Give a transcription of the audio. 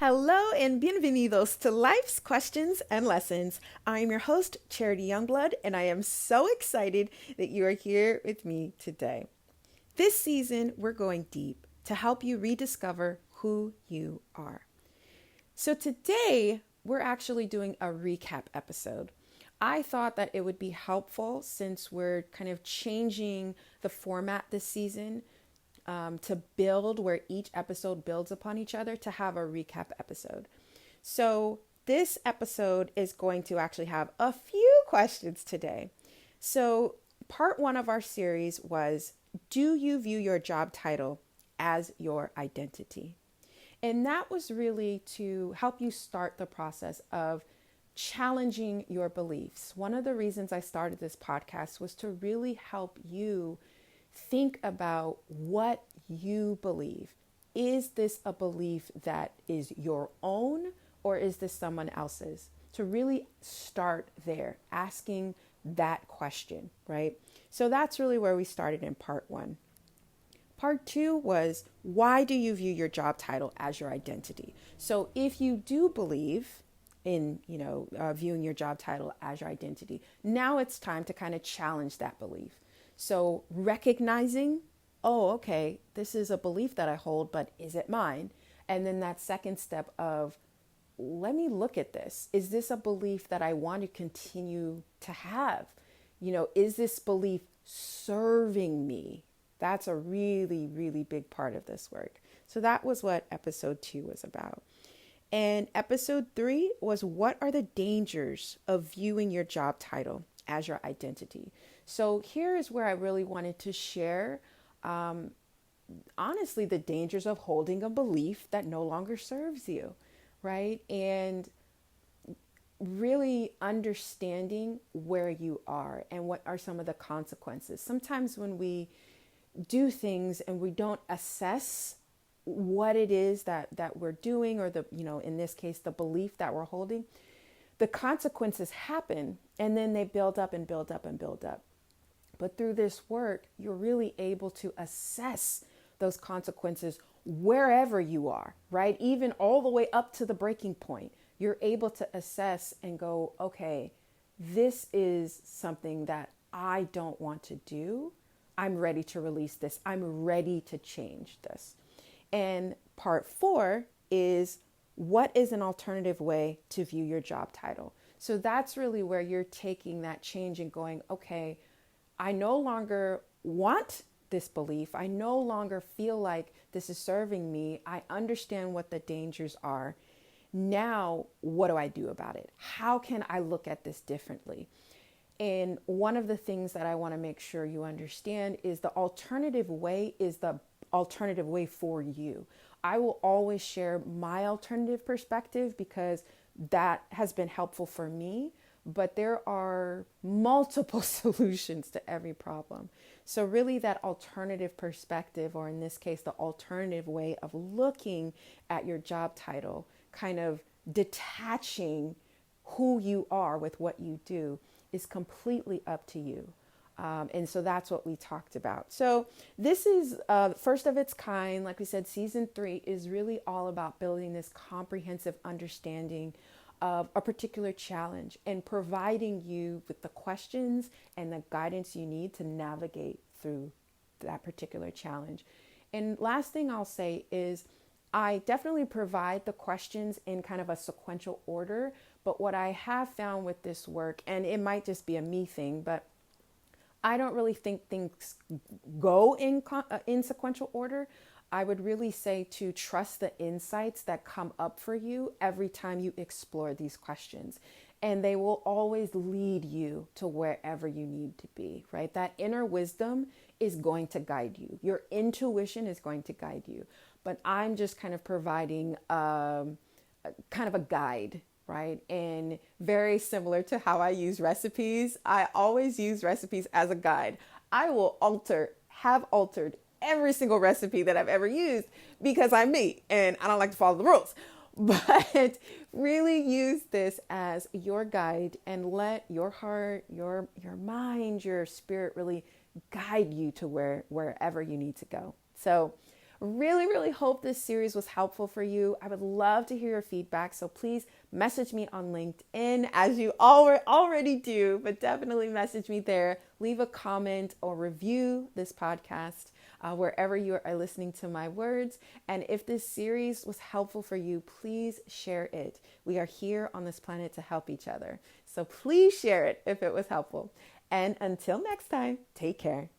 Hello and bienvenidos to Life's Questions and Lessons. I am your host, Charity Youngblood, and I am so excited that you are here with me today. This season, we're going deep to help you rediscover who you are. So today, we're actually doing a recap episode. I thought that it would be helpful since we're kind of changing the format this season to build where each episode builds upon each other to have a recap episode. So this episode is going to actually have a few questions today. So part one of our series was, do you view your job title as your identity? And that was really to help you start the process of challenging your beliefs. One of the reasons I started this podcast was to really help you think about what you believe. Is this a belief that is your own, or is this someone else's? To really start there, asking that question, right? So that's really where we started in part one. Part two was, why do you view your job title as your identity? So if you do believe in, viewing your job title as your identity, now it's time to kind of challenge that belief. So recognizing, oh, okay, this is a belief that I hold, but is it mine? And then that second step of, let me look at this. Is this a belief that I want to continue to have? Is this belief serving me? That's a really, really big part of this work. So that was what episode 2 was about. And episode 3 was, what are the dangers of viewing your job title as your identity? So here is where I really wanted to share, honestly, the dangers of holding a belief that no longer serves you, right? And really understanding where you are and what are some of the consequences. Sometimes when we do things and we don't assess what it is that we're doing, or in this case, the belief that we're holding, the consequences happen and then they build up and build up and build up. But through this work, you're really able to assess those consequences wherever you are, right? Even all the way up to the breaking point, you're able to assess and go, okay, this is something that I don't want to do. I'm ready to release this. I'm ready to change this. And part 4 is, what is an alternative way to view your job title? So that's really where you're taking that change and going, okay, I no longer want this belief. I no longer feel like this is serving me. I understand what the dangers are. Now, what do I do about it? How can I look at this differently? And one of the things that I want to make sure you understand is the alternative way is the alternative way for you. I will always share my alternative perspective because that has been helpful for me, but there are multiple solutions to every problem. So really that alternative perspective, or in this case, the alternative way of looking at your job title, kind of detaching who you are with what you do, is completely up to you. And so that's what we talked about. So this is first of its kind. Like we said, season 3 is really all about building this comprehensive understanding of a particular challenge and providing you with the questions and the guidance you need to navigate through that particular challenge. And last thing I'll say is, I definitely provide the questions in kind of a sequential order, but what I have found with this work, and it might just be a me thing, but I don't really think things go in sequential order. I would really say to trust the insights that come up for you every time you explore these questions. And they will always lead you to wherever you need to be, right? That inner wisdom is going to guide you. Your intuition is going to guide you. But I'm just kind of providing kind of a guide, right? And very similar to how I use recipes, I always use recipes as a guide. I will have altered every single recipe that I've ever used because I'm me and I don't like to follow the rules. But really use this as your guide and let your heart, your mind, your spirit really guide you to wherever you need to go. So Really, really hope this series was helpful for you. I would love to hear your feedback. So please message me on LinkedIn as you already do, but definitely message me there. Leave a comment or review this podcast wherever you are listening to my words. And if this series was helpful for you, please share it. We are here on this planet to help each other. So please share it if it was helpful. And until next time, take care.